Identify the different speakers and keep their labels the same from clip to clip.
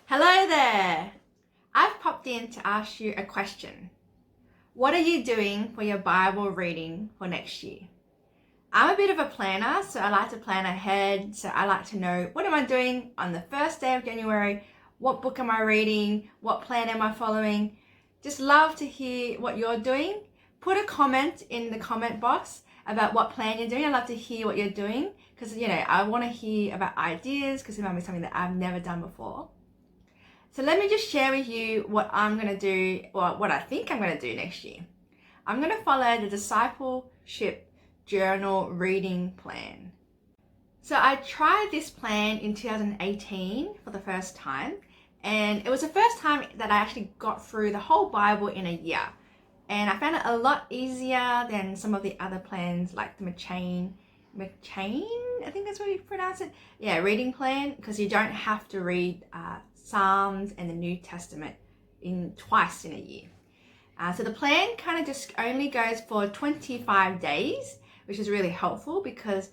Speaker 1: Hello there! I've popped in to ask you a question. What are you doing for your Bible reading for next year? I'm a bit of a planner, so I like to plan ahead. So I like to know, what am I doing on the first day of January? What book am I reading? What plan am I following? Just love to hear what you're doing. Put a comment in the comment box about what plan you're doing. I love to hear what you're doing because, I want to hear about ideas because it might be something that I've never done before. So let me just share with you what I'm going to do, or what I think I'm going to do next year. I'm going to follow the Discipleship Journal reading plan. So I tried this plan in 2018 for the first time, and it was the first time that I actually got through the whole Bible in a year. And I found it a lot easier than some of the other plans like the McChain, I think that's what you pronounce it. Yeah, reading plan, because you don't have to read Psalms and the New Testament twice in a year. So the plan kind of just only goes for 25 days, which is really helpful because,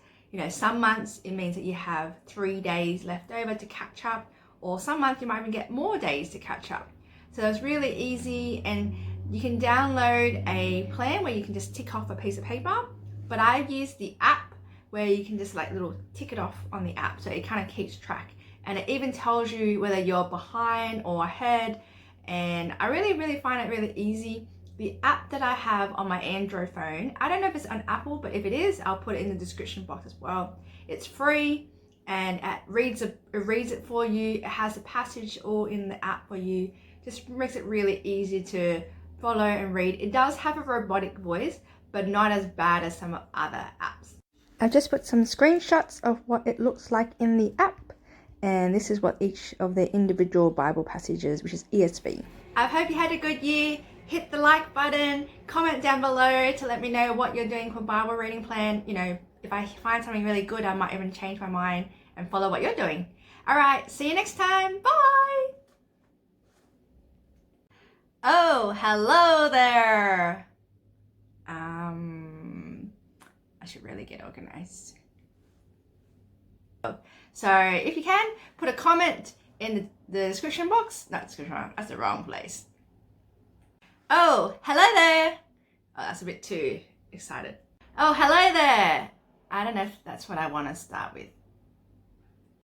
Speaker 1: some months it means that you have 3 days left over to catch up, or some months you might even get more days to catch up. So it's really easy, and you can download a plan where you can just tick off a piece of paper, but I've used the app where you can just little tick it off on the app, so it kind of keeps track. And it even tells you whether you're behind or ahead. And I really find it really easy. The app that I have on my Android phone, I don't know if it's on Apple, but if it is, I'll put it in the description box as well. It's free and it reads it for you. It has the passage all in the app for you. Just makes it really easy to follow and read. It does have a robotic voice, but not as bad as some other apps. I've just put some screenshots of what it looks like in the app. And this is what each of the individual Bible passages, which is ESV. I hope you had a good year. Hit the like button, comment down below to let me know what you're doing for Bible reading plan. If I find something really good, I might even change my mind and follow what you're doing. All right, see you next time. Bye. Oh, hello there. I should really get organized. So if you can, put a comment in the description box. Not description box, that's the wrong place. Oh, hello there. Oh, that's a bit too excited. Oh, hello there. I don't know if that's what I want to start with.